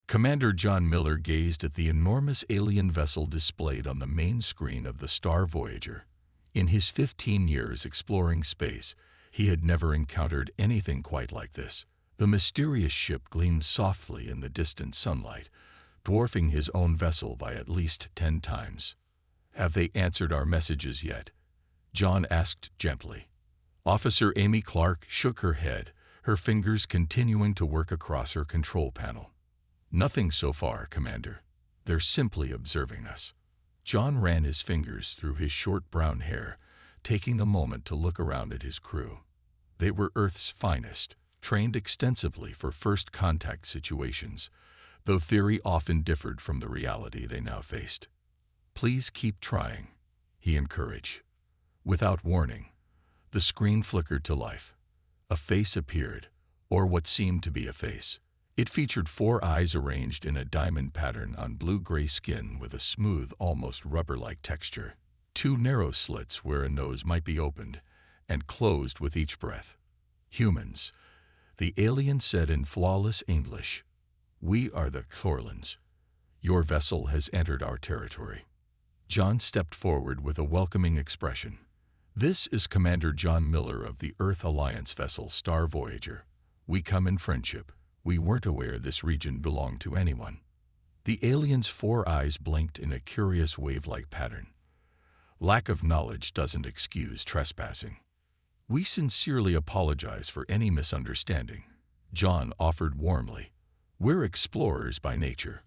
Commander John Miller gazed at the enormous alien vessel displayed on the main screen of the Star Voyager. In his 15 years exploring space, he had never encountered anything quite like this. The mysterious ship gleamed softly in the distant sunlight, dwarfing his own vessel by at least 10 times. "Have they answered our messages yet?" John asked gently. Officer Amy Clark shook her head, her fingers continuing to work across her control panel. "Nothing so far, Commander. They're simply observing us." John ran his fingers through his short brown hair, taking a moment to look around at his crew. They were Earth's finest, trained extensively for first contact situations, though theory often differed from the reality they now faced. "Please keep trying," he encouraged. Without warning, the screen flickered to life. A face appeared, or what seemed to be a face. It featured 4 eyes arranged in a diamond pattern on blue-gray skin with a smooth, almost rubber-like texture. 2 narrow slits where a nose might be opened and closed with each breath. "Humans," the alien said in flawless English. "We are the Xorlans. Your vessel has entered our territory." John stepped forward with a welcoming expression. "This is Commander John Miller of the Earth Alliance vessel Star Voyager. We come in friendship. We weren't aware this region belonged to anyone." The alien's 4 eyes blinked in a curious wave-like pattern. "Lack of knowledge doesn't excuse trespassing. We sincerely apologize for any misunderstanding," John offered warmly. "We're explorers by nature.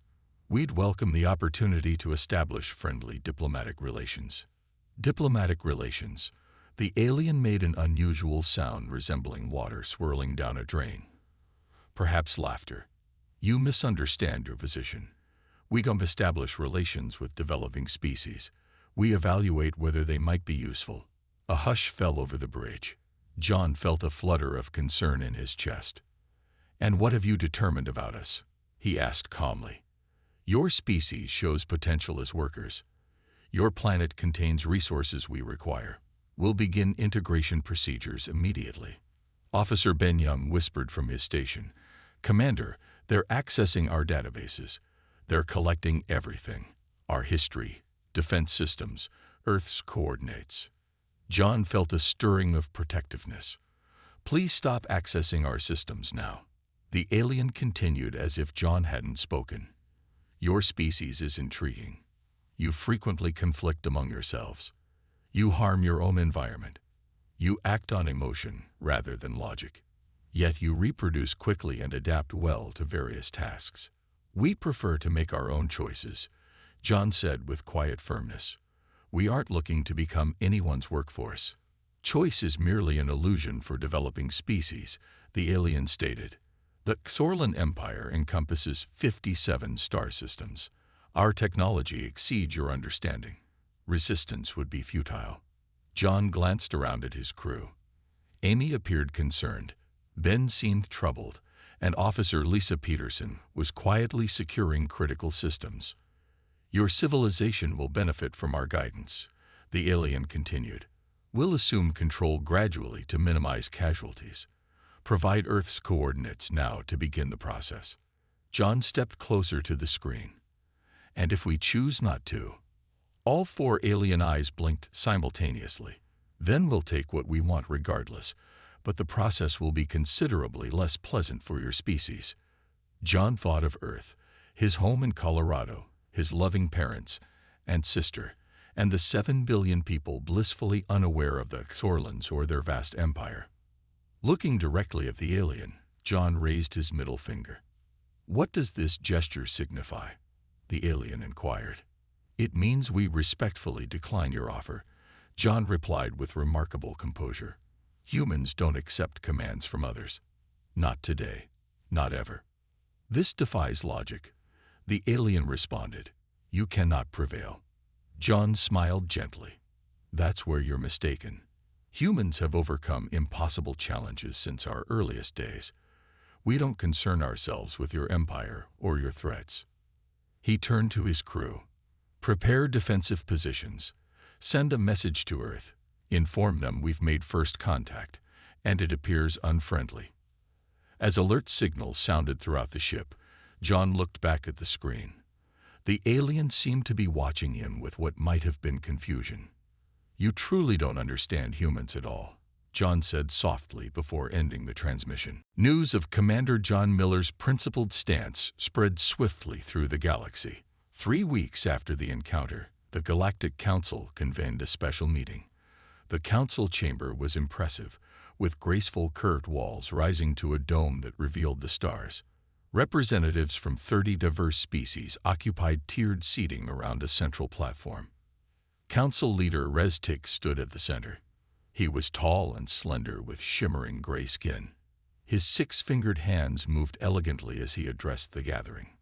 We'd welcome the opportunity to establish friendly diplomatic relations." Diplomatic relations. The alien made an unusual sound resembling water swirling down a drain. Perhaps laughter. "You misunderstand your position. We don't establish relations with developing species. We evaluate whether they might be useful." A hush fell over the bridge. John felt a flutter of concern in his chest. "And what have you determined about us?" he asked calmly. "Your species shows potential as workers. Your planet contains resources we require. We'll begin integration procedures immediately." Officer Ben Young whispered from his station, "Commander, they're accessing our databases. They're collecting everything. Our history, defense systems, Earth's coordinates." John felt a stirring of protectiveness. "Please stop accessing our systems now." The alien continued as if John hadn't spoken. "Your species is intriguing. You frequently conflict among yourselves. You harm your own environment. You act on emotion rather than logic. Yet you reproduce quickly and adapt well to various tasks. We prefer to make our own choices," John said with quiet firmness. "We aren't looking to become anyone's workforce." "Choice is merely an illusion for developing species," the alien stated. "The Xorlan Empire encompasses 57 star systems. Our technology exceeds your understanding. Resistance would be futile." John glanced around at his crew. Amy appeared concerned. Ben seemed troubled, and Officer Lisa Peterson was quietly securing critical systems. "Your civilization will benefit from our guidance," the alien continued. "We'll assume control gradually to minimize casualties. Provide Earth's coordinates now to begin the process." John stepped closer to the screen. "And if we choose not to?" All 4 alien eyes blinked simultaneously. "Then we'll take what we want regardless, but the process will be considerably less pleasant for your species." John thought of Earth, his home in Colorado, his loving parents and sister, and the 7 billion people blissfully unaware of the Xorlans or their vast empire. Looking directly at the alien, John raised his middle finger. "What does this gesture signify?" the alien inquired. "It means we respectfully decline your offer," John replied with remarkable composure. "Humans don't accept commands from others. Not today. Not ever." "This defies logic," the alien responded. "You cannot prevail." John smiled gently. "That's where you're mistaken. Humans have overcome impossible challenges since our earliest days. We don't concern ourselves with your empire or your threats." He turned to his crew. "Prepare defensive positions. Send a message to Earth. Inform them we've made first contact, and it appears unfriendly." As alert signals sounded throughout the ship, John looked back at the screen. The alien seemed to be watching him with what might have been confusion. "You truly don't understand humans at all," John said softly before ending the transmission. News of Commander John Miller's principled stance spread swiftly through the galaxy. 3 weeks after the encounter, the Galactic Council convened a special meeting. The council chamber was impressive, with graceful curved walls rising to a dome that revealed the stars. Representatives from 30 diverse species occupied tiered seating around a central platform. Council leader Reztik stood at the center. He was tall and slender with shimmering gray skin. His 6-fingered hands moved elegantly as he addressed the gathering.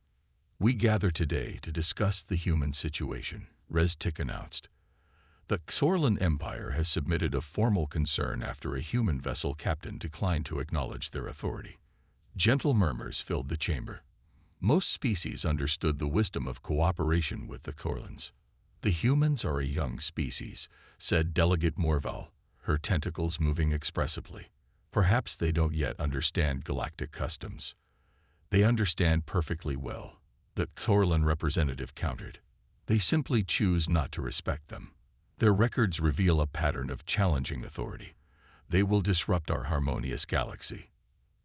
"We gather today to discuss the human situation," Reztik announced. "The Xorlan Empire has submitted a formal concern after a human vessel captain declined to acknowledge their authority." Gentle murmurs filled the chamber. Most species understood the wisdom of cooperation with the Xorlans. "The humans are a young species," said Delegate Morval, her tentacles moving expressively. "Perhaps they don't yet understand galactic customs." "They understand perfectly well," the Xorlan representative countered. "They simply choose not to respect them. Their records reveal a pattern of challenging authority. They will disrupt our harmonious galaxy."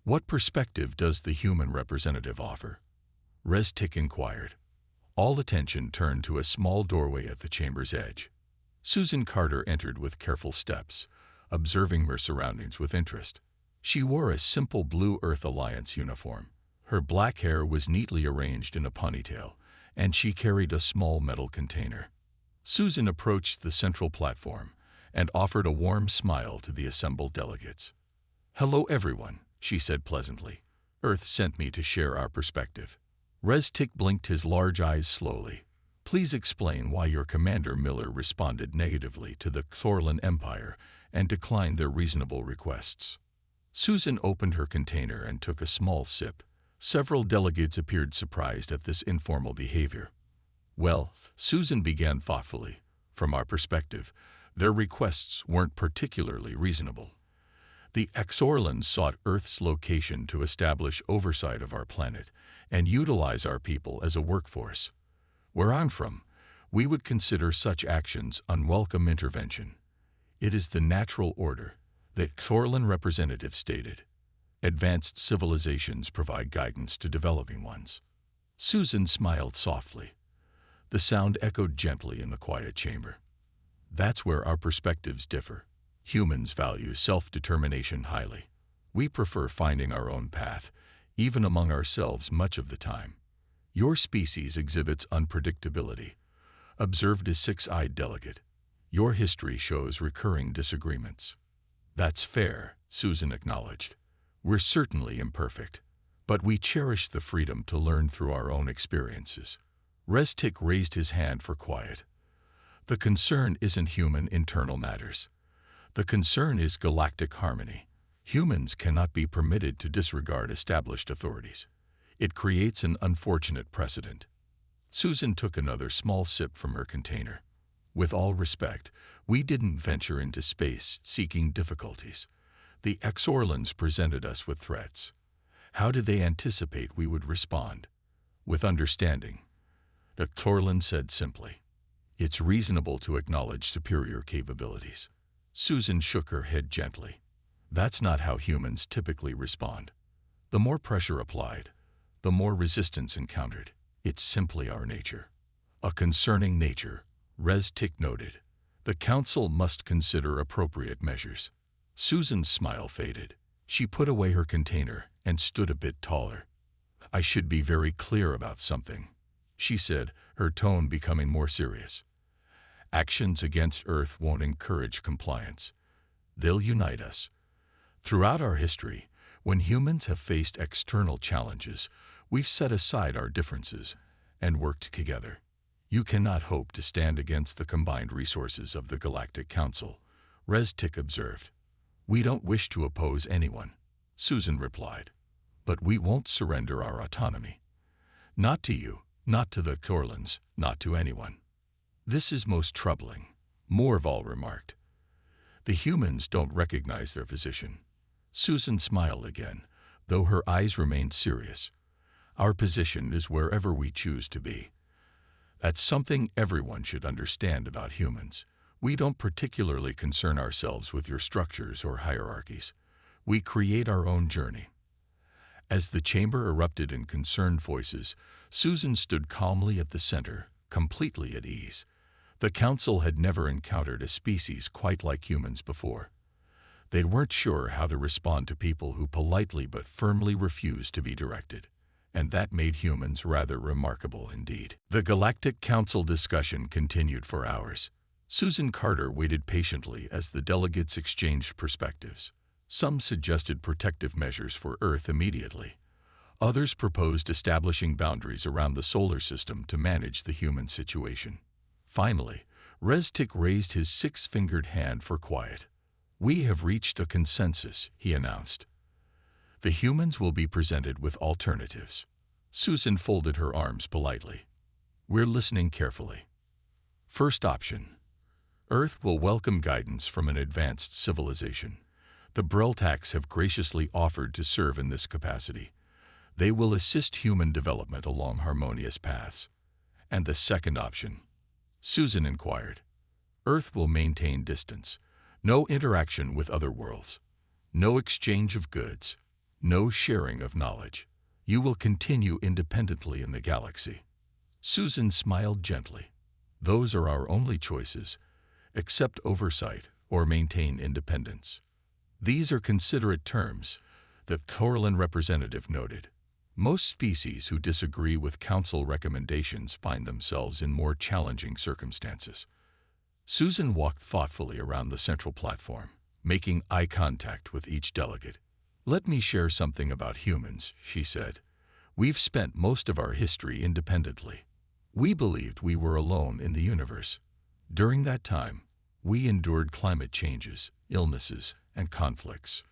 "What perspective does the human representative offer?" Reztik inquired. All attention turned to a small doorway at the chamber's edge. Susan Carter entered with careful steps, observing her surroundings with interest. She wore a simple Blue Earth Alliance uniform. Her black hair was neatly arranged in a ponytail, and she carried a small metal container. Susan approached the central platform and offered a warm smile to the assembled delegates. "Hello, everyone," she said pleasantly. "Earth sent me to share our perspective." Reztik blinked his large eyes slowly. "Please explain why your Commander Miller responded negatively to the Xorlan Empire and declined their reasonable requests." Susan opened her container and took a small sip. Several delegates appeared surprised at this informal behavior. "Well," Susan began thoughtfully, "from our perspective, their requests weren't particularly reasonable. The Xorlans sought Earth's location to establish oversight of our planet and utilize our people as a workforce. Where I'm from, we would consider such actions unwelcome intervention. It is the natural order," the Xorlan representative stated. "Advanced civilizations provide guidance to developing ones." Susan smiled softly. The sound echoed gently in the quiet chamber. "That's where our perspectives differ. Humans value self-determination highly. We prefer finding our own path, even among ourselves much of the time. Your species exhibits unpredictability," observed a 6-eyed delegate. "Your history shows recurring disagreements." "That's fair," Susan acknowledged. "We're certainly imperfect, but we cherish the freedom to learn through our own experiences." Reztik raised his hand for quiet. "The concern isn't human internal matters. The concern is galactic harmony. Humans cannot be permitted to disregard established authorities. It creates an unfortunate precedent." Susan took another small sip from her container. "With all respect, we didn't venture into space seeking difficulties. The Xorlans presented us with threats. How did they anticipate we would respond?" "With understanding," the Xorlan said simply. "It's reasonable to acknowledge superior capabilities." Susan shook her head gently. "That's not how humans typically respond. The more pressure applied, the more resistance encountered. It's simply our nature." "A concerning nature," Reztik noted. "The Council must consider appropriate measures." Susan's smile faded. She put away her container and stood a bit taller. "I should be very clear about something," she said, her tone becoming more serious. "Actions against Earth won't encourage compliance. They'll unite us. Throughout our history, when humans have faced external challenges, we've set aside our differences and worked together. You cannot hope to stand against the combined resources of the Galactic Council," Reztik observed. "We don't wish to oppose anyone," Susan replied. "But we won't surrender our autonomy. Not to you, not to the Xorlans, not to anyone." "This is most troubling," Morval remarked. "The humans don't recognize their position." Susan smiled again, though her eyes remained serious. Our position is wherever we choose to be. That's something everyone should understand about humans. We don't particularly concern ourselves with your structures or hierarchies. We create our own journey. As the chamber erupted in concerned voices, Susan stood calmly at the center, completely at ease. The council had never encountered a species quite like humans before. They weren't sure how to respond to people who politely but firmly refused to be directed, and that made humans rather remarkable indeed. The Galactic Council discussion continued for hours. Susan Carter waited patiently as the delegates exchanged perspectives. Some suggested protective measures for Earth immediately. Others proposed establishing boundaries around the solar system to manage the human situation. Finally, Reztik raised his six-fingered hand for quiet. "We have reached a consensus," he announced. "The humans will be presented with alternatives." Susan folded her arms politely. "We're listening carefully. First option. Earth will welcome guidance from an advanced civilization. The Breltacs have graciously offered to serve in this capacity. They will assist human development along harmonious paths." "And the second option?" Susan inquired. "Earth will maintain distance. No interaction with other worlds. No exchange of goods. No sharing of knowledge. You will continue independently in the galaxy." Susan smiled gently. "Those are our only choices. Accept oversight or maintain independence." "These are considerate terms," the Torlan representative noted. "Most species who disagree with council recommendations find themselves in more challenging circumstances." Susan walked thoughtfully around the central platform, making eye contact with each delegate. "Let me share something about humans," she said. "We've spent most of our history independently. We believed we were alone in the universe. During that time, we endured climate changes, illnesses, and conflicts.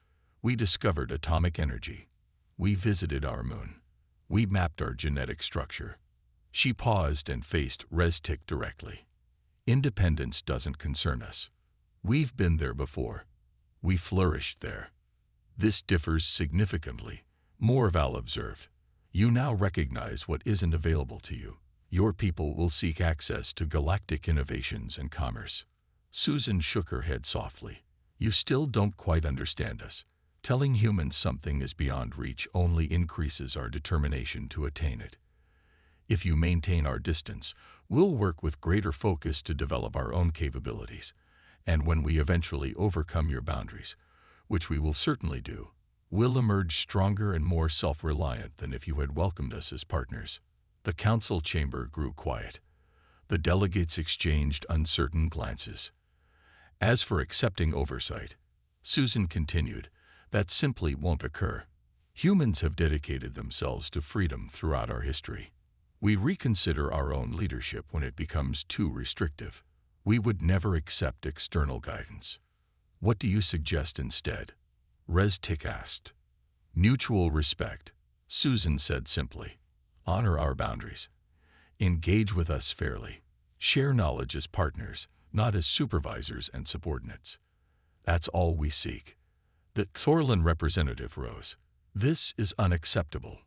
We discovered atomic energy. We visited our moon. We mapped our genetic structure." She paused and faced Reztik directly. "Independence doesn't concern us. We've been there before. We flourished there. This differs significantly," Morval observed. "You now recognize what isn't available to you. Your people will seek access to galactic innovations and commerce." Susan shook her head softly. "You still don't quite understand us. Telling humans something is beyond reach only increases our determination to attain it. If you maintain our distance, we'll work with greater focus to develop our own capabilities. And when we eventually overcome your boundaries, which we will certainly do, we'll emerge stronger and more self-reliant than if you had welcomed us as partners." The council chamber grew quiet. The delegates exchanged uncertain glances. "As for accepting oversight," Susan continued, "that simply won't occur. Humans have dedicated themselves to freedom throughout our history. We reconsider our own leadership when it becomes too restrictive. We would never accept external guidance." "What do you suggest instead?" Reztik asked. "Mutual respect," Susan said simply. "Honor our boundaries. Engage with us fairly. Share knowledge as partners, not as supervisors and subordinates. That's all we seek." The Torlan representative rose. "This is unacceptable.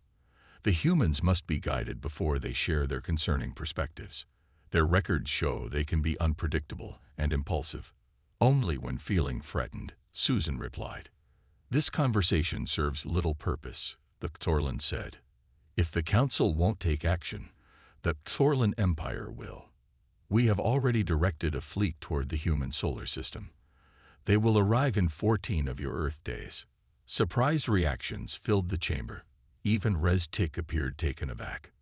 The humans must be guided before they share their concerning perspectives. Their records show they can be unpredictable and impulsive." "Only when feeling threatened," Susan replied. "This conversation serves little purpose," the Torlan said. "If the Council won't take action, the Torlan Empire will. We have already directed a fleet toward the human solar system. They will arrive in 14 of your Earth days." Surprised reactions filled the chamber. Even Reztik appeared taken aback.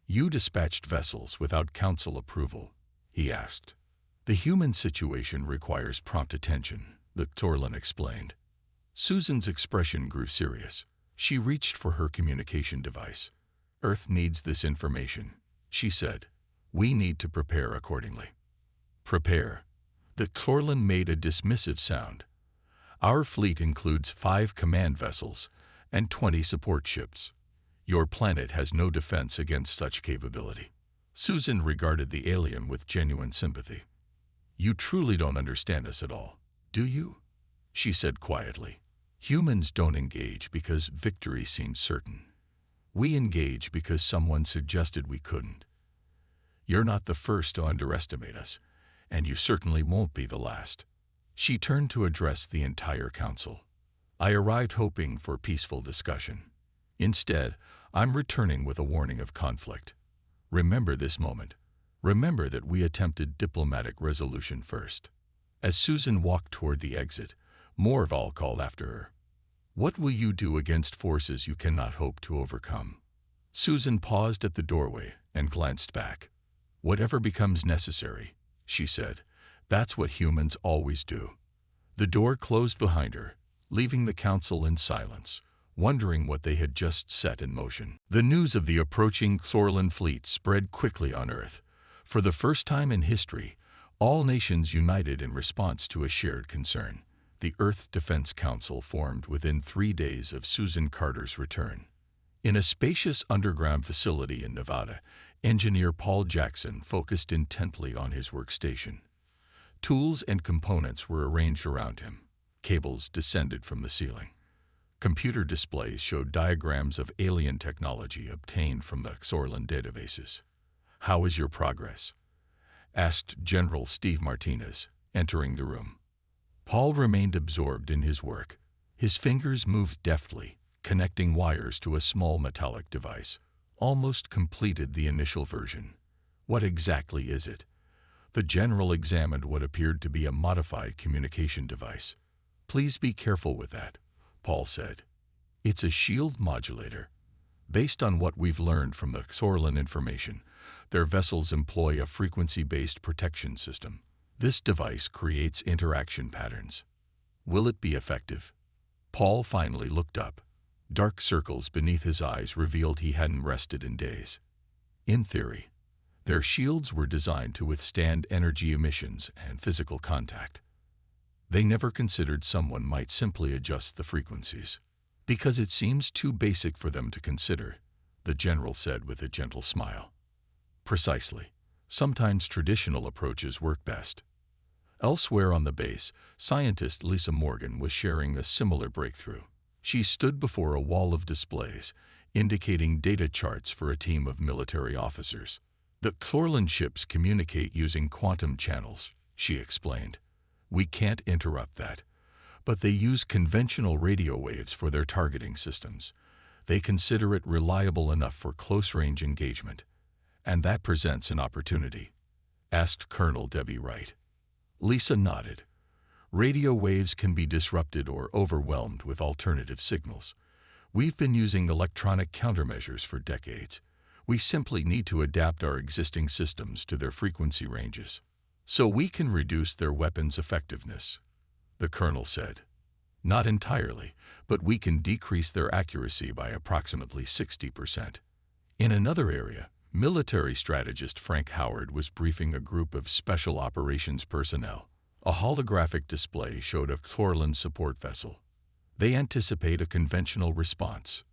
"You dispatched vessels without council approval?" he asked. "The human situation requires prompt attention," the Torlan explained. Susan's expression grew serious. She reached for her communication device. "Earth needs this information," she said. "We need to prepare accordingly." "Prepare?" The Torlan made a dismissive sound. "Our fleet includes 5 command vessels and 20 support ships. Your planet has no defense against such capability." Susan regarded the alien with genuine sympathy. "You truly don't understand us at all, do you?" she said quietly. "Humans don't engage because victory seems certain. We engage because someone suggested we couldn't. You're not the first to underestimate us, and you certainly won't be the last." She turned to address the entire council. "I arrived hoping for peaceful discussion. Instead, I'm returning with a warning of conflict. Remember this moment. Remember that we attempted diplomatic resolution first." As Susan walked toward the exit, Morval called after her. "What will you do against forces you cannot hope to overcome?" Susan paused at the doorway and glanced back. "Whatever becomes necessary," she said. "That's what humans always do." The door closed behind her, leaving the council in silence, wondering what they had just set in motion. The news of the approaching Xorlan fleet spread quickly on Earth. For the first time in history, all nations united in response to a shared concern. The Earth Defense Council formed within 3 days of Susan Carter's return. In a spacious underground facility in Nevada, engineer Paul Jackson focused intently on his workstation. Tools and components were arranged around him. Cables descended from the ceiling. Computer displays showed diagrams of alien technology obtained from the Xorlan databases. "How is your progress?" asked General Steve Martinez, entering the room. Paul remained absorbed in his work. His fingers moved deftly, connecting wires to a small metallic device. "Almost completed the initial version." "What exactly is it?" The general examined what appeared to be a modified communication device. "Please be careful with that," Paul said. "It's a shield modulator. Based on what we've learned from the Xorlan information, their vessels employ a frequency-based protection system. This device creates interaction patterns. Will it be effective?" Paul finally looked up. Dark circles beneath his eyes revealed he hadn't rested in days. "In theory, their shields were designed to withstand energy emissions and physical contact. They never considered someone might simply adjust the frequencies. Because it seems too basic for them to consider," the general said with a gentle smile. "Precisely. Sometimes traditional approaches work best." Elsewhere on the base, scientist Lisa Morgan was sharing a similar breakthrough. She stood before a wall of displays, indicating data charts for a team of military officers. "The Xorlan ships communicate using quantum channels," she explained. "We can't interrupt that. But they use conventional radio waves for their targeting systems. They consider it reliable enough for close-range engagement. And that presents an opportunity," asked Colonel Debbie Wright. Lisa nodded. "Radio waves can be disrupted or overwhelmed with alternative signals. We've been using electronic countermeasures for decades. We simply need to adapt our existing systems to their frequency ranges. So we can reduce their weapons' effectiveness," the colonel said. "Not entirely, but we can decrease their accuracy by approximately 60%. In another area, military strategist Frank Howard was briefing a group of special operations personnel. A holographic display showed a Xorlan support vessel. "They anticipate a conventional response,"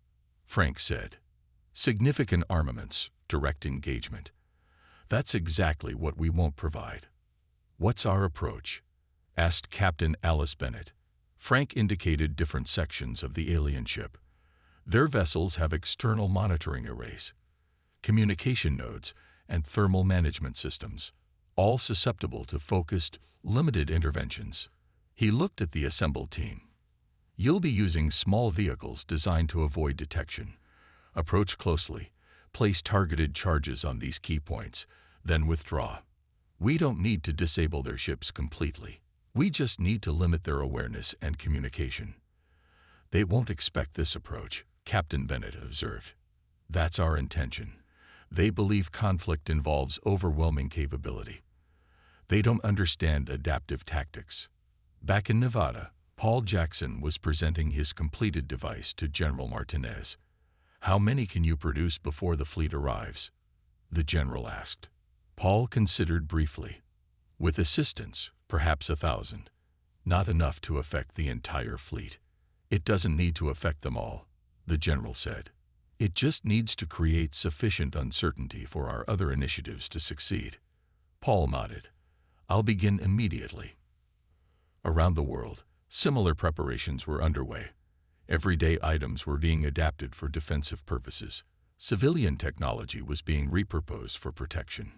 Frank said. "Significant armaments, direct engagement. That's exactly what we won't provide." "What's our approach?" asked Captain Alice Bennett. Frank indicated different sections of the alien ship. "Their vessels have external monitoring arrays, communication nodes, and thermal management systems, all susceptible to focused, limited interventions." He looked at the assembled team. "You'll be using small vehicles designed to avoid detection. Approach closely, place targeted charges on these key points, then withdraw. We don't need to disable their ships completely. We just need to limit their awareness and communication." "They won't expect this approach," Captain Bennett observed. "That's our intention. They believe conflict involves overwhelming capability. They don't understand adaptive tactics." Back in Nevada, Paul Jackson was presenting his completed device to General Martinez. "How many can you produce before the fleet arrives?" the general asked. Paul considered briefly. "With assistance, perhaps 1,000. Not enough to affect the entire fleet." "It doesn't need to affect them all," the general said. "It just needs to create sufficient uncertainty for our other initiatives to succeed." Paul nodded. "I'll begin immediately." Around the world, similar preparations were underway. Everyday items were being adapted for defensive purposes. Civilian technology was being repurposed for protection.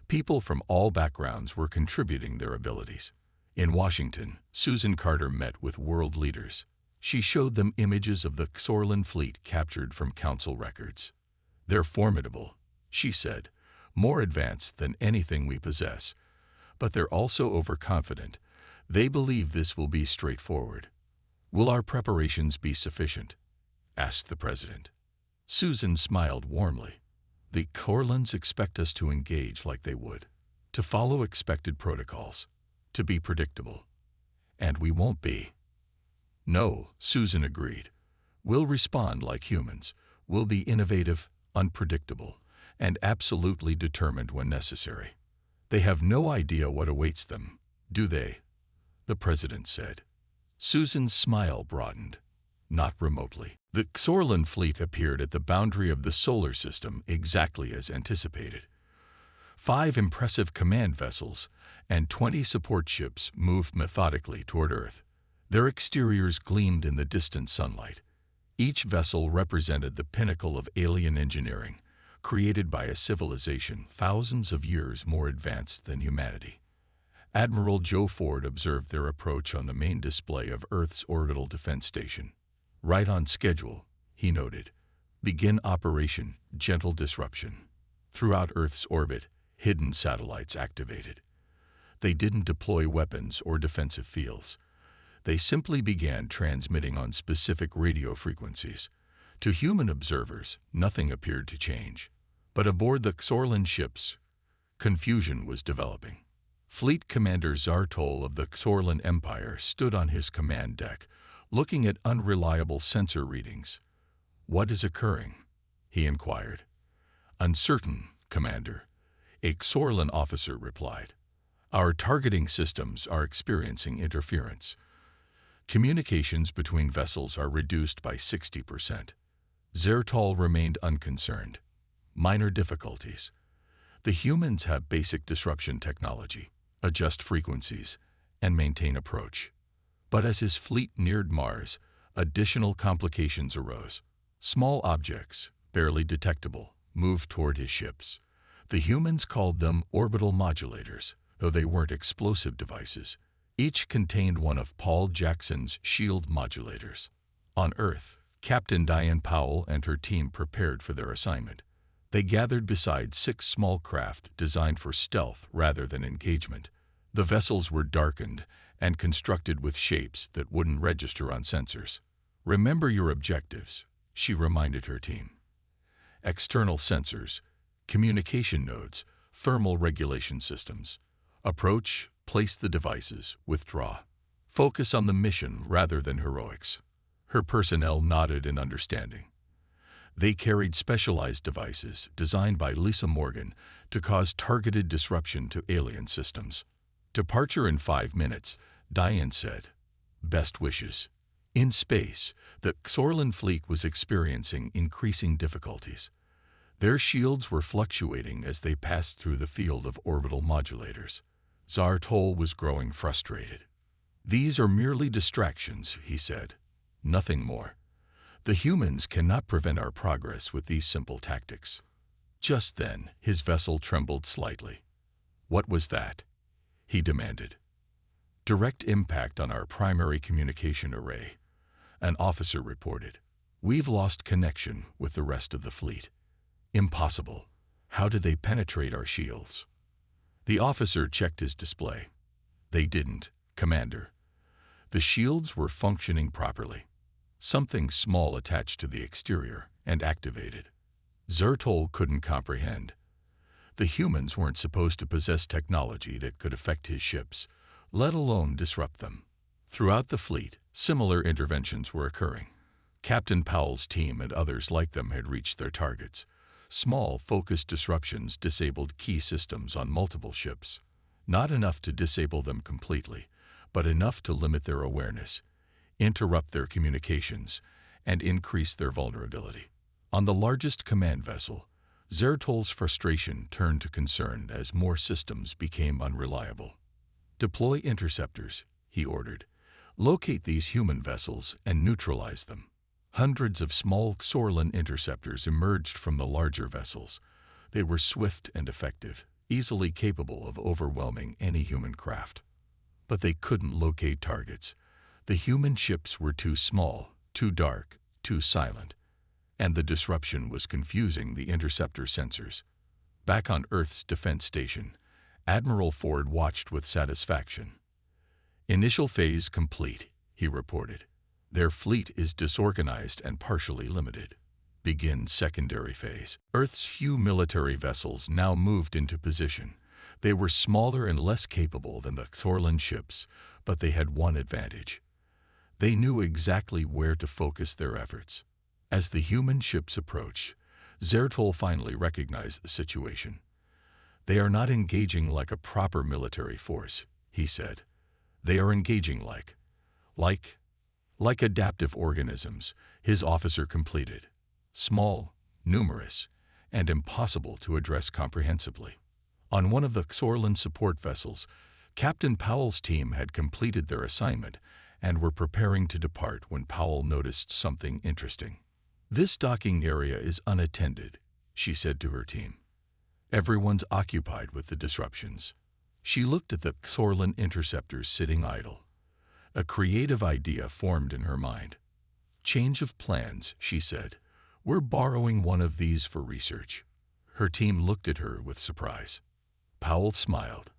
People from all backgrounds were contributing their abilities. In Washington, Susan Carter met with world leaders. She showed them images of the Xorlan fleet captured from council records. "They're formidable," she said, "more advanced than anything we possess. But they're also overconfident. They believe this will be straightforward." "Will our preparations be sufficient?" asked the president. Susan smiled warmly. "The Xorlans expect us to engage like they would, to follow expected protocols, to be predictable. And we won't be." "No," Susan agreed. "We'll respond like humans. We'll be innovative, unpredictable, and absolutely determined when necessary." "They have no idea what awaits them, do they?" the president said. Susan's smile broadened. "Not remotely." The Xorlan fleet appeared at the boundary of the solar system exactly as anticipated. 5 impressive command vessels and 20 support ships moved methodically toward Earth. Their exteriors gleamed in the distant sunlight. Each vessel represented the pinnacle of alien engineering, created by a civilization thousands of years more advanced than humanity. Admiral Joe Ford observed their approach on the main display of Earth's orbital defense station. "Right on schedule," he noted. "Begin operation, gentle disruption." Throughout Earth's orbit, hidden satellites activated. They didn't deploy weapons or defensive fields. They simply began transmitting on specific radio frequencies. To human observers, nothing appeared to change. But aboard the Xorlan ships, confusion was developing. Fleet Commander Zartol of the Xorlan Empire stood on his command deck, looking at unreliable sensor readings. "What is occurring?" he inquired. "Uncertain, Commander," a Xorlan officer replied. "Our targeting systems are experiencing interference. Communications between vessels are reduced by 60%. Zertol remained unconcerned. "Minor difficulties. The humans have basic disruption technology, adjust frequencies, and maintain approach." But as his fleet neared Mars, additional complications arose. Small objects, barely detectable, moved toward his ships. The humans called them orbital modulators, though they weren't explosive devices. Each contained one of Paul Jackson's shield modulators. On Earth, Captain Diane Powell and her team prepared for their assignment. They gathered beside 6 small craft designed for stealth rather than engagement. The vessels were darkened and constructed with shapes that wouldn't register on sensors. "Remember your objectives," she reminded her team. "External sensors, communication nodes, thermal regulation systems. Approach, place the devices, withdraw. Focus on the mission rather than heroics." Her personnel nodded in understanding. They carried specialized devices designed by Lisa Morgan to cause targeted disruption to alien systems. "Departure in 5 minutes," Diane said. "Best wishes." In space, the Xorlan fleet was experiencing increasing difficulties. Their shields were fluctuating as they passed through the field of orbital modulators. Zartol was growing frustrated. "These are merely distractions," he said. "Nothing more. The humans cannot prevent our progress with these simple tactics." Just then, his vessel trembled slightly. "What was that?" he demanded. "Direct impact on our primary communication array," an officer reported. "We've lost connection with the rest of the fleet." "Impossible. How did they penetrate our shields?" The officer checked his display. "They didn't, Commander. The shields were functioning properly. Something small attached to the exterior and activated." Zertol couldn't comprehend. The humans weren't supposed to possess technology that could affect his ships, let alone disrupt them. Throughout the fleet, similar interventions were occurring. Captain Powell's team and others like them had reached their targets. Small, focused disruptions disabled key systems on multiple ships. Not enough to disable them completely, but enough to limit their awareness, interrupt their communications, and increase their vulnerability. On the largest command vessel, Zertol's frustration turned to concern as more systems became unreliable. "Deploy interceptors," he ordered. "Locate these human vessels and neutralize them." Hundreds of small Xorlan interceptors emerged from the larger vessels. They were swift and effective, easily capable of overwhelming any human craft. But they couldn't locate targets. The human ships were too small, too dark, too silent, and the disruption was confusing the interceptor sensors. Back on Earth's defense station, Admiral Ford watched with satisfaction. "Initial phase complete," he reported. "Their fleet is disorganized and partially limited. Begin secondary phase." Earth's few military vessels now moved into position. They were smaller and less capable than the Xorlan ships, but they had one advantage. They knew exactly where to focus their efforts. As the human ships approached, Zertol finally recognized the situation. "They are not engaging like a proper military force," he said. "They are engaging like adaptive organisms," his officer completed. "Small, numerous, and impossible to address comprehensively." On one of the Xorlan support vessels, Captain Powell's team had completed their assignment and were preparing to depart when Powell noticed something interesting. "This docking area is unattended," she said to her team. "Everyone's occupied with the disruptions." She looked at the Xorlan interceptors sitting idle. A creative idea formed in her mind. "Change of plans," she said. "We're borrowing one of these for research." Her team looked at her with surprise. Powell smiled.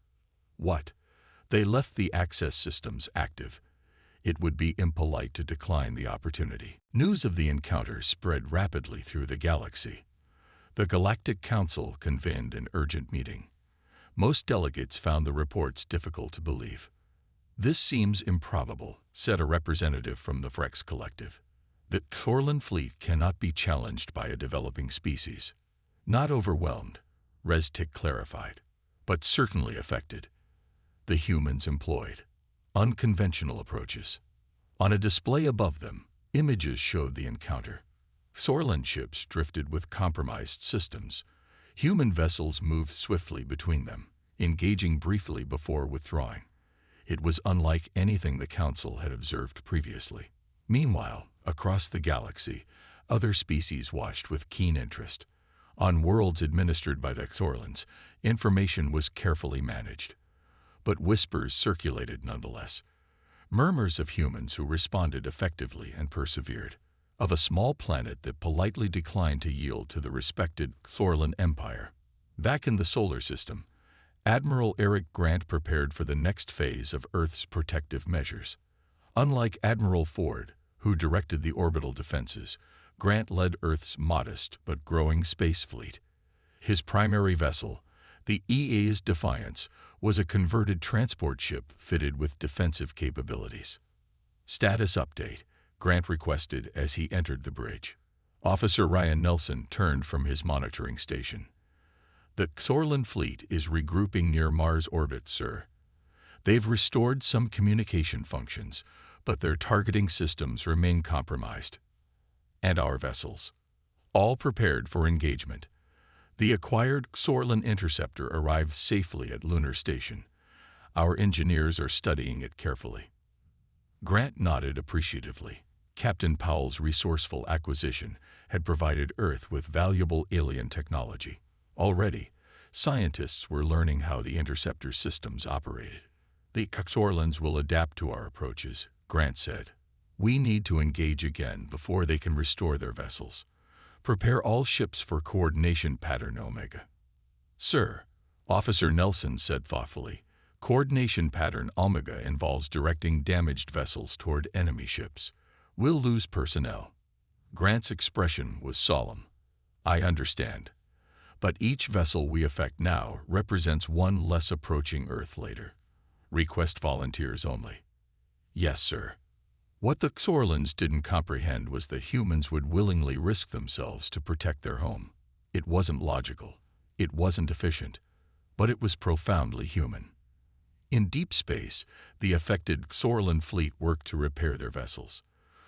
"What? They left the access systems active. It would be impolite to decline the opportunity." News of the encounter spread rapidly through the galaxy. The Galactic Council convened an urgent meeting. Most delegates found the reports difficult to believe. "This seems improbable," said a representative from the Frex Collective. "The Xorlan fleet cannot be challenged by a developing species." "Not overwhelmed," Restic clarified, "but certainly affected." The humans employed unconventional approaches. On a display above them, images showed the encounter. Xorlan ships drifted with compromised systems. Human vessels moved swiftly between them, engaging briefly before withdrawing. It was unlike anything the Council had observed previously. Meanwhile, across the galaxy, other species watched with keen interest. On worlds administered by the Xorlans, information was carefully managed. But whispers circulated nonetheless. Murmurs of humans who responded effectively and persevered. Of a small planet that politely declined to yield to the respected Xorlan Empire. Back in the solar system, Admiral Eric Grant prepared for the next phase of Earth's protective measures. Unlike Admiral Ford, who directed the orbital defenses, Grant led Earth's modest but growing space fleet. His primary vessel, the EA's Defiance, was a converted transport ship fitted with defensive capabilities. "Status update," Grant requested as he entered the bridge. Officer Ryan Nelson turned from his monitoring station. "The Xorlan fleet is regrouping near Mars orbit, sir. They've restored some communication functions, but their targeting systems remain compromised. And our vessels. All prepared for engagement. The acquired Xorlan interceptor arrived safely at Lunar Station. Our engineers are studying it carefully." Grant nodded appreciatively. Captain Powell's resourceful acquisition had provided Earth with valuable alien technology. Already, scientists were learning how the interceptor systems operated. "The Xorlans will adapt to our approaches," Grant said. "We need to engage again before they can restore their vessels. Prepare all ships for coordination pattern Omega." "Sir," Officer Nelson said thoughtfully, "coordination pattern Omega involves directing damaged vessels toward enemy ships. We'll lose personnel." Grant's expression was solemn. "I understand. But each vessel we affect now represents one less approaching Earth later. Request volunteers only." "Yes, sir." What the Xorlans didn't comprehend was that humans would willingly risk themselves to protect their home. It wasn't logical. It wasn't efficient. But it was profoundly human. In deep space, the affected Xorlan fleet worked to repair their vessels.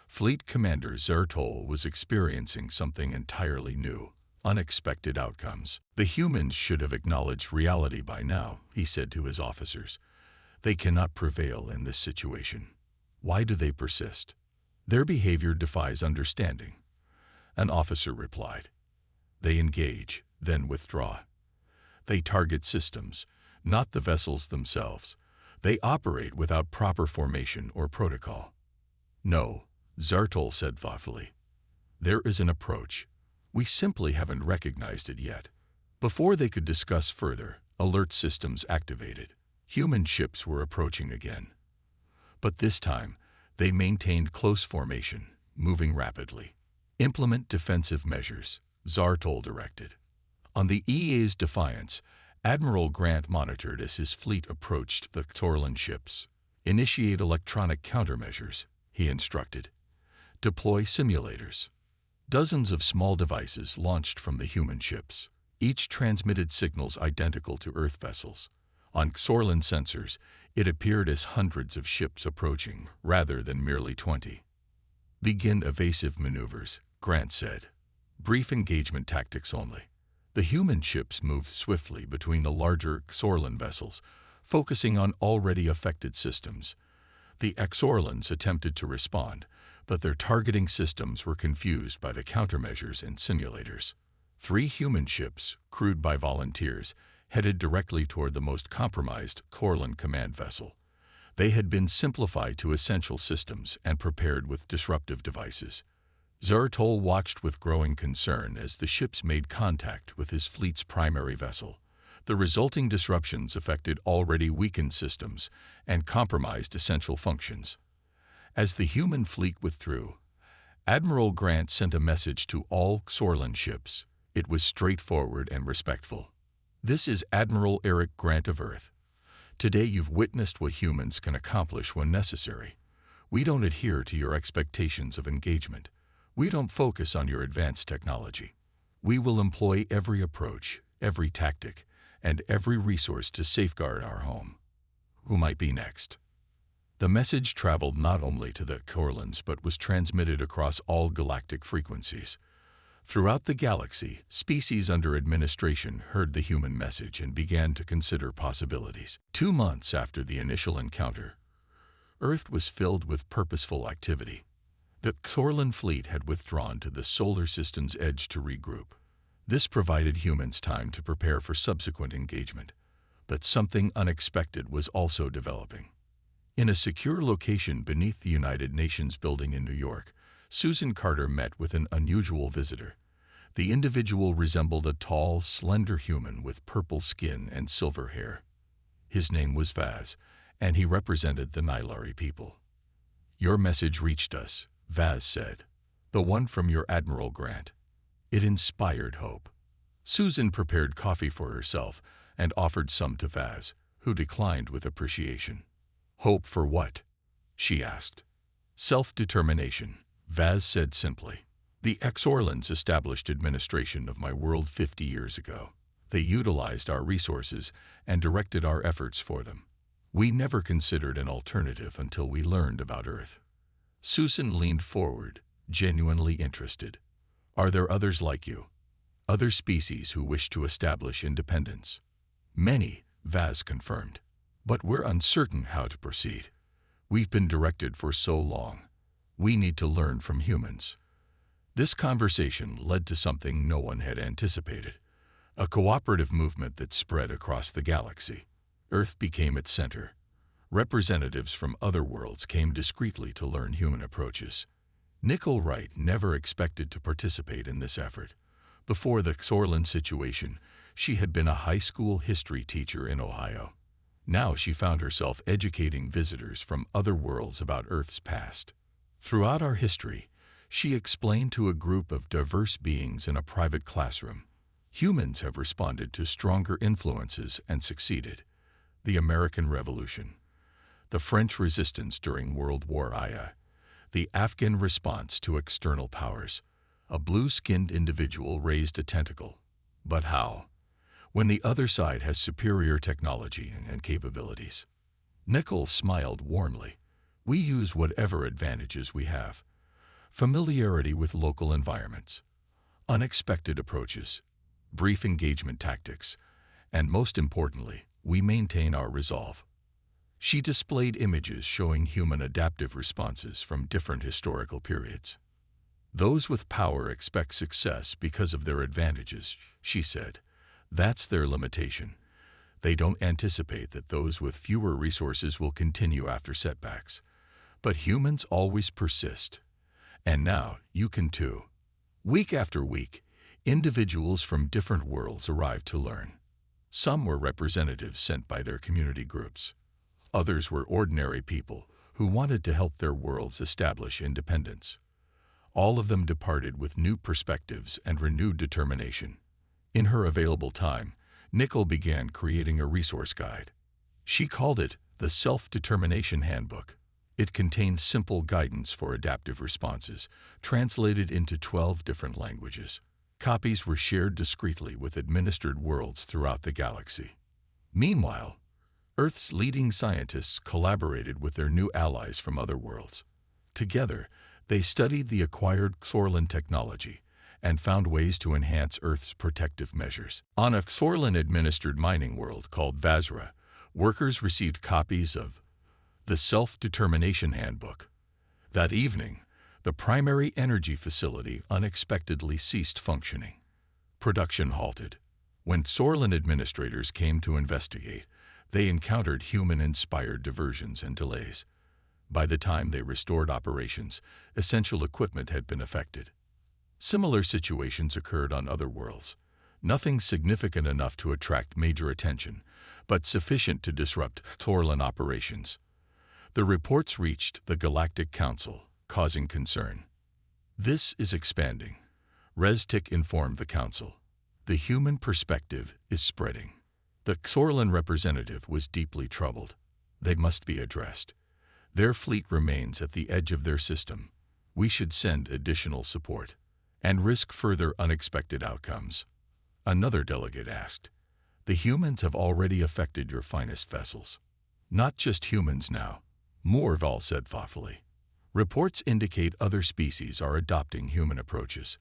Fleet Commander Zertol was experiencing something entirely new, unexpected outcomes. "The humans should have acknowledged reality by now," he said to his officers. "They cannot prevail in this situation. Why do they persist? Their behavior defies understanding. An officer replied. They engage, then withdraw. They target systems, not the vessels themselves. They operate without proper formation or protocol. No, Zartol said thoughtfully. There is an approach. We simply haven't recognized it yet. Before they could discuss further, alert systems activated. Human ships were approaching again. But this time, they maintained close formation, moving rapidly. Implement defensive measures, Zartol directed. On the EA's defiance, Admiral Grant monitored as his fleet approached the Xorlan ships. Initiate electronic countermeasures, he instructed. Deploy simulators. Dozens of small devices launched from the human ships. Each transmitted signals identical to Earth vessels. On Xorlan sensors, it appeared as hundreds of ships approaching, rather than merely 20. Begin evasive maneuvers, Grant said. Brief engagement tactics only. The human ships moved swiftly between the larger Xorlan vessels, focusing on already affected systems. The Xorlans attempted to respond, but their targeting systems were confused by the countermeasures and simulators. 3 human ships, crewed by volunteers, headed directly toward the most compromised Xorlan command vessel. They had been simplified to essential systems and prepared with disruptive devices. Zartol watched with growing concern as the ships made contact with his fleet's primary vessel. The resulting disruptions affected already weakened systems and compromised essential functions. As the human fleet withdrew, Admiral Grant sent a message to all Xorlan ships. It was straightforward and respectful. This is Admiral Eric Grant of Earth. Today you've witnessed what humans can accomplish when necessary. We don't adhere to your expectations of engagement. We don't focus on your advanced technology. We will employ every approach, every tactic, and every resource to safeguard our home. Who might be next? The message traveled not only to the Xorlans but was transmitted across all galactic frequencies. Throughout the galaxy, species under administration heard the human message and began to consider possibilities. 2 months after the initial encounter, Earth was filled with purposeful activity. The Xorlan fleet had withdrawn to the solar system's edge to regroup. This provided humans time to prepare for subsequent engagement. But something unexpected was also developing. In a secure location beneath the United Nations building in New York, Susan Carter met with an unusual visitor. The individual resembled a tall, slender human with purple skin and silver hair. His name was Vaz, and he represented the Nylari people. Your message reached us, Vaz said. The one from your Admiral Grant. It inspired hope. Susan prepared coffee for herself and offered some to Vaz, who declined with appreciation. Hope for what? She asked. Self-determination, Vaz said simply. The Xorlans established administration of my world 50 years ago. They utilized our resources and directed our efforts for them. We never considered an alternative until we learned about Earth. Susan leaned forward, genuinely interested. Are there others like you? Other species who wish to establish independence? Many, Vaz confirmed. But we're uncertain how to proceed. We've been directed for so long. We need to learn from humans. This conversation led to something no one had anticipated. A cooperative movement that spread across the galaxy. Earth became its center. Representatives from other worlds came discreetly to learn human approaches. Nicole Wright never expected to participate in this effort. Before the Xorlan situation, she had been a high school history teacher in Ohio. Now she found herself educating visitors from other worlds about Earth's past. Throughout our history, she explained to a group of diverse beings in a private classroom. Humans have responded to stronger influences and succeeded. The American Revolution, the French resistance during World War I, the Afghan response to external powers. A blue-skinned individual raised a tentacle. But how? When the other side has superior technology and capabilities. Nicole smiled warmly. We use whatever advantages we have. Familiarity with local environments, unexpected approaches, brief engagement tactics, and most importantly, we maintain our resolve. She displayed images showing human adaptive responses from different historical periods. Those with power expect success because of their advantages, she said. That's their limitation. They don't anticipate that those with fewer resources will continue after setbacks. But humans always persist. And now you can too. Week after week, individuals from different worlds arrived to learn. Some were representatives sent by their community groups. Others were ordinary people who wanted to help their worlds establish independence. All of them departed with new perspectives and renewed determination. In her available time, Nicole began creating a resource guide. She called it the Self-Determination Handbook. It contained simple guidance for adaptive responses, translated into 12 different languages. Copies were shared discreetly with administered worlds throughout the galaxy. Meanwhile, Earth's leading scientists collaborated with their new allies from other worlds. Together, they studied the acquired Xorlan technology and found ways to enhance Earth's protective measures. On a Xorlan-administered mining world called Vazra, workers received copies of the Self-Determination Handbook. That evening, the primary energy facility unexpectedly ceased functioning. Production halted. When Xorlan administrators came to investigate, they encountered human-inspired diversions and delays. By the time they restored operations, essential equipment had been affected. Similar situations occurred on other worlds. Nothing significant enough to attract major attention, but sufficient to disrupt Xorlan operations. The reports reached the Galactic Council, causing concern. This is expanding, Reztik informed the Council. The human perspective is spreading. The Xorlan representative was deeply troubled. They must be addressed. Their fleet remains at the edge of their system. We should send additional support and risk further unexpected outcomes. Another delegate asked, "The humans have already affected your finest vessels." "Not just humans now," Morval said thoughtfully. "Reports indicate other species are adopting human approaches.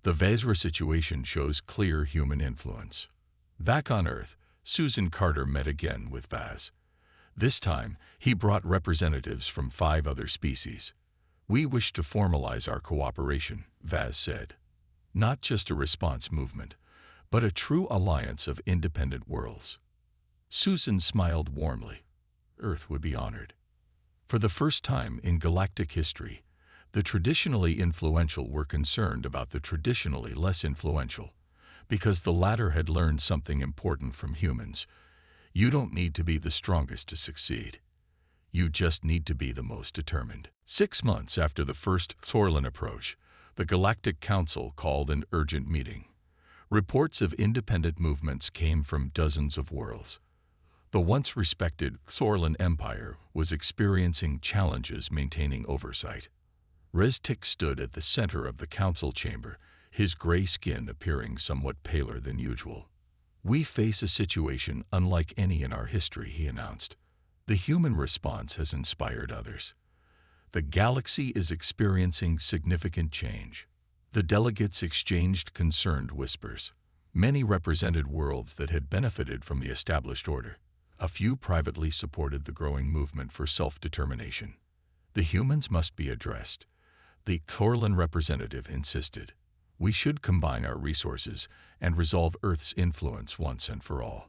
The Vazra situation shows clear human influence." Back on Earth, Susan Carter met again with Vaz. This time, he brought representatives from 5 other species. "We wish to formalize our cooperation," Vaz said. "Not just a response movement, but a true alliance of independent worlds." Susan smiled warmly. Earth would be honored. For the first time in galactic history, the traditionally influential were concerned about the traditionally less influential, because the latter had learned something important from humans. You don't need to be the strongest to succeed. You just need to be the most determined. 6 months after the first Xorlan approach, the Galactic Council called an urgent meeting. Reports of independent movements came from dozens of worlds. The once respected Xorlan Empire was experiencing challenges maintaining oversight. Reztik stood at the center of the council chamber, his gray skin appearing somewhat paler than usual. "We face a situation unlike any in our history," he announced. "The human response has inspired others. The galaxy is experiencing significant change." The delegates exchanged concerned whispers. Many represented worlds that had benefited from the established order. A few privately supported the growing movement for self-determination. "The humans must be addressed," the Xorlan representative insisted. "We should combine our resources and resolve Earth's influence once and for all."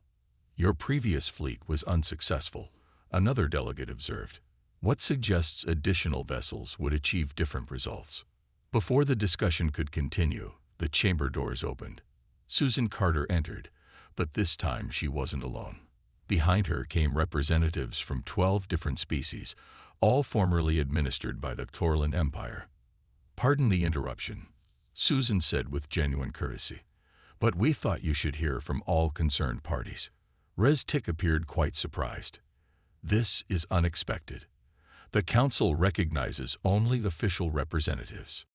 "Your previous fleet was unsuccessful," another delegate observed. "What suggests additional vessels would achieve different results?" Before the discussion could continue, the chamber doors opened. Susan Carter entered, but this time she wasn't alone. Behind her came representatives from 12 different species, all formerly administered by the Xorlan Empire. "Pardon the interruption," Susan said with genuine courtesy, "but we thought you should hear from all concerned parties." Reztik appeared quite surprised. "This is unexpected. The Council recognizes only official representatives."